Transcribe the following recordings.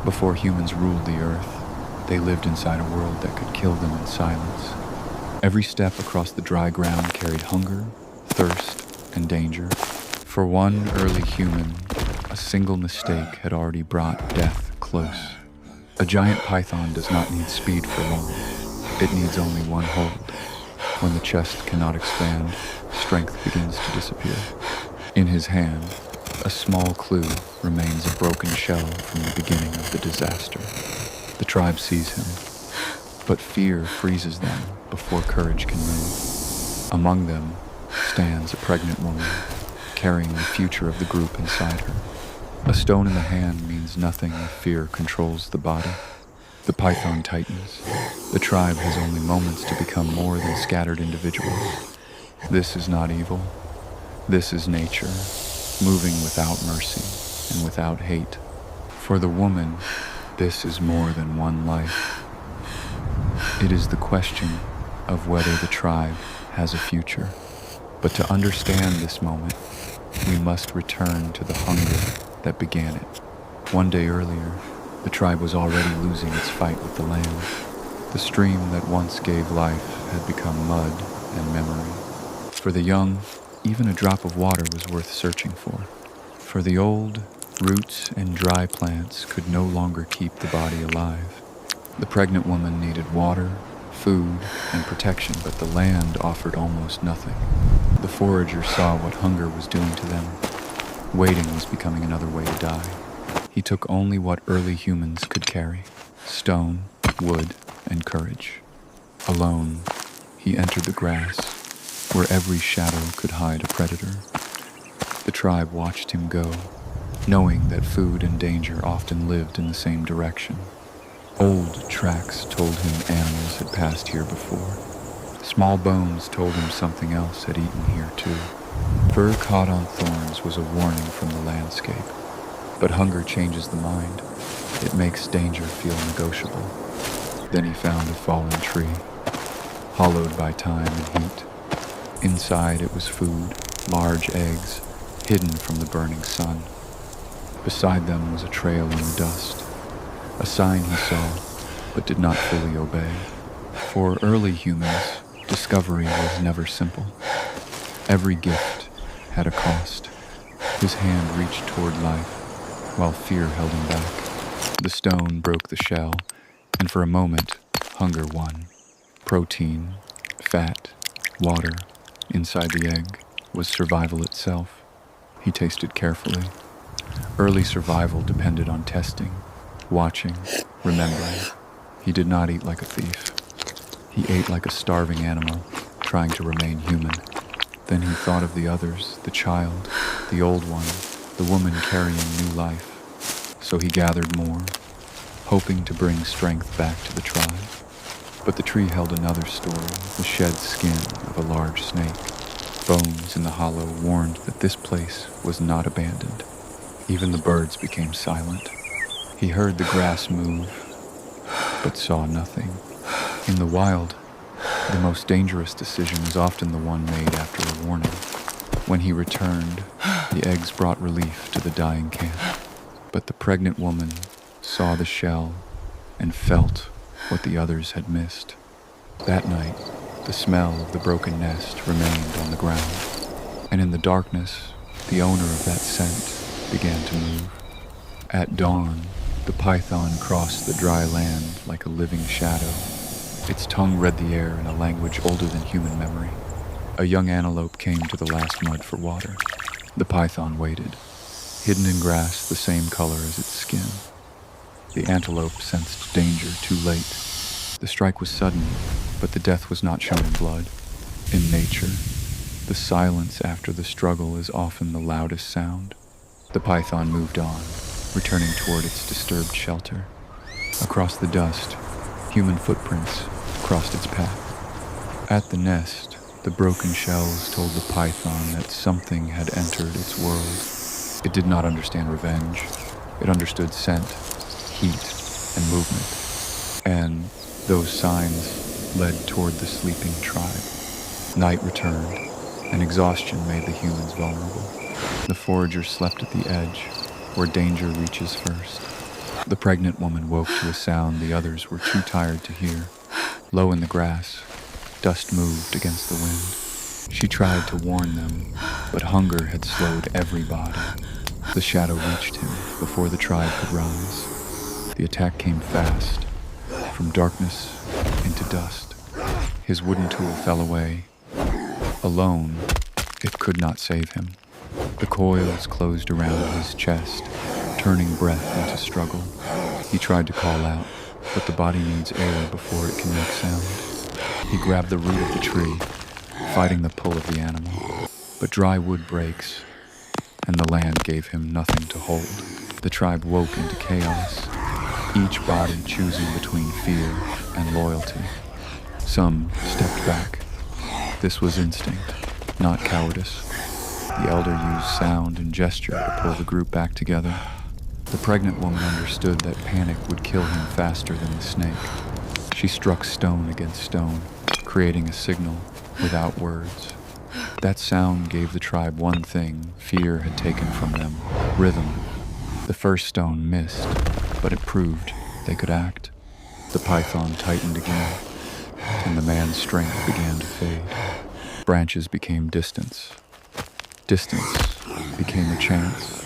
Before humans ruled the earth, they lived inside a world that could kill them in silence. Every step across the dry ground carried hunger, thirst, and danger. For one early human, a single mistake had already brought death close. A giant python does not need speed for long. It needs only one hold. When the chest cannot expand, strength begins to disappear. In his hand, a small clue remains a broken shell from the beginning of the disaster. The tribe sees him, but fear freezes them before courage can move. Among them stands a pregnant woman, carrying the future of the group inside her. A stone in the hand means nothing if fear controls the body. The python tightens. The tribe has only moments to become more than scattered individuals. This is not evil. This is nature, moving without mercy and without hate. For the woman, this is more than one life. It is the question of whether the tribe has a future. But to understand this moment, we must return to the hunger that began it. One day earlier, the tribe was already losing its fight with the land. The stream that once gave life had become mud and memory. For the young, even a drop of water was worth searching for. For the old, roots and dry plants could no longer keep the body alive. The pregnant woman needed water, food, and protection, but the land offered almost nothing. The forager saw what hunger was doing to them. Waiting was becoming another way to die. He took only what early humans could carry: stone, wood, and courage. Alone, he entered the grass, where every shadow could hide a predator. The tribe watched him go, knowing that food and danger often lived in the same direction. Old tracks told him animals had passed here before. Small bones told him something else had eaten here too. Fur caught on thorns was a warning from the landscape. But hunger changes the mind. It makes danger feel negotiable. Then he found a fallen tree, hollowed by time and heat. Inside it was food, large eggs, hidden from the burning sun. Beside them was a trail in the dust, a sign he saw, but did not fully obey. For early humans, discovery was never simple. Every gift had a cost. His hand reached toward life, while fear held him back. The stone broke the shell, and for a moment, hunger won. Protein, fat, water, inside the egg was survival itself. He tasted carefully. Early survival depended on testing, watching, remembering. He did not eat like a thief. He ate like a starving animal, trying to remain human. Then he thought of the others, the child, the old one, the woman carrying new life. So he gathered more, hoping to bring strength back to the tribe. But the tree held another story, the shed skin of a large snake. Bones in the hollow warned that this place was not abandoned. Even the birds became silent. He heard the grass move, but saw nothing. In the wild, the most dangerous decision is often the one made after a warning. When he returned, the eggs brought relief to the dying camp. But the pregnant woman saw the shell and felt what the others had missed. That night, the smell of the broken nest remained on the ground, and in the darkness, the owner of that scent began to move. At dawn, the python crossed the dry land like a living shadow. Its tongue read the air in a language older than human memory. A young antelope came to the last mud for water. The python waited, hidden in grass the same color as its skin. The antelope sensed danger too late. The strike was sudden, but the death was not shown in blood. In nature, the silence after the struggle is often the loudest sound. The python moved on, returning toward its disturbed shelter. Across the dust, human footprints crossed its path. At the nest, the broken shells told the python that something had entered its world. It did not understand revenge. It understood scent, heat, and movement. And those signs led toward the sleeping tribe. Night returned, and exhaustion made the humans vulnerable. The forager slept at the edge, where danger reaches first. The pregnant woman woke to a sound the others were too tired to hear. Low in the grass, dust moved against the wind. She tried to warn them, but hunger had slowed every body. The shadow reached him before the tribe could rise. The attack came fast, from darkness into dust. His wooden tool fell away. Alone, it could not save him. The coils closed around his chest, turning breath into struggle. He tried to call out, but the body needs air before it can make sound. He grabbed the root of the tree, fighting the pull of the animal. But dry wood breaks, and the land gave him nothing to hold. The tribe woke into chaos, each body choosing between fear and loyalty. Some stepped back. This was instinct, not cowardice. The elder used sound and gesture to pull the group back together. The pregnant woman understood that panic would kill him faster than the snake. She struck stone against stone, creating a signal without words. That sound gave the tribe one thing fear had taken from them: rhythm. The first stone missed, but it proved they could act. The python tightened again, and the man's strength began to fade. Branches became distance. Distance became a chance.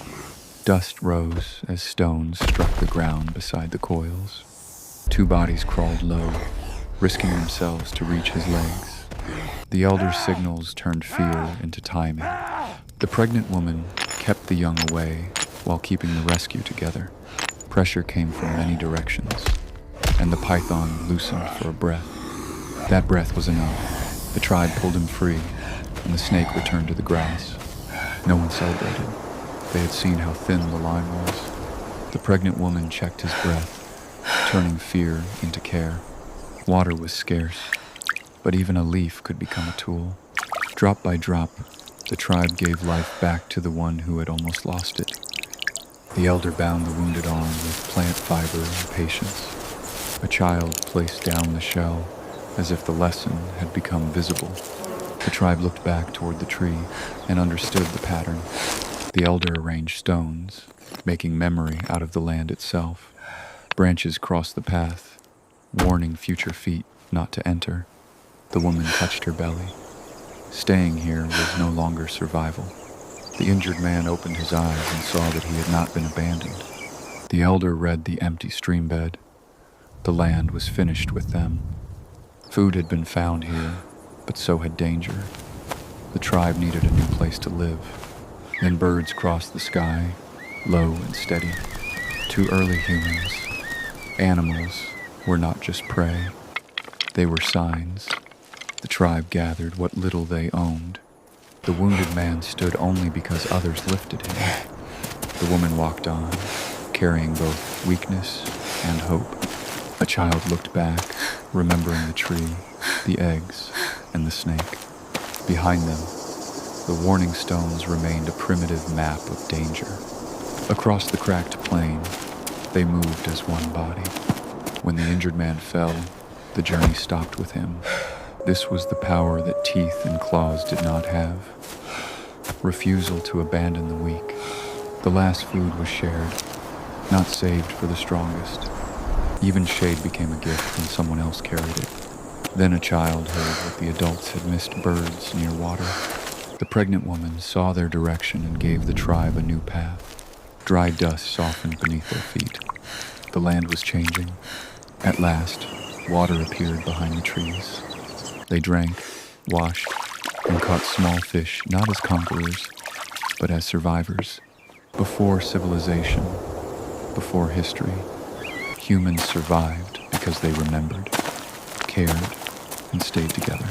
Dust rose as stones struck the ground beside the coils. Two bodies crawled low, risking themselves to reach his legs. The elder's signals turned fear into timing. The pregnant woman kept the young away while keeping the rescue together. Pressure came from many directions, and the python loosened for a breath. That breath was enough. The tribe pulled him free, and the snake returned to the grass. No one celebrated. They had seen how thin the line was. The pregnant woman checked his breath, turning fear into care. Water was scarce, but even a leaf could become a tool. Drop by drop, the tribe gave life back to the one who had almost lost it. The elder bound the wounded arm with plant fiber and patience. A child placed down the shell as if the lesson had become visible. The tribe looked back toward the tree and understood the pattern. The elder arranged stones, making memory out of the land itself. Branches crossed the path, warning future feet not to enter. The woman touched her belly. Staying here was no longer survival. The injured man opened his eyes and saw that he had not been abandoned. The elder read the empty stream bed. The land was finished with them. Food had been found here, but so had danger. The tribe needed a new place to live. Then birds crossed the sky, low and steady. Two early humans. Animals were not just prey. They were signs. The tribe gathered what little they owned. The wounded man stood only because others lifted him. The woman walked on, carrying both weakness and hope. A child looked back, remembering the tree, the eggs, and the snake. Behind them, the warning stones remained a primitive map of danger. Across the cracked plain, they moved as one body. When the injured man fell, the journey stopped with him. This was the power that teeth and claws did not have. Refusal to abandon the weak. The last food was shared, not saved for the strongest. Even shade became a gift when someone else carried it. Then a child heard that the adults had missed birds near water. The pregnant woman saw their direction and gave the tribe a new path. Dry dust softened beneath their feet. The land was changing. At last, water appeared behind the trees. They drank, washed, and caught small fish not as conquerors, but as survivors. Before civilization, before history, humans survived because they remembered, cared, and stayed together.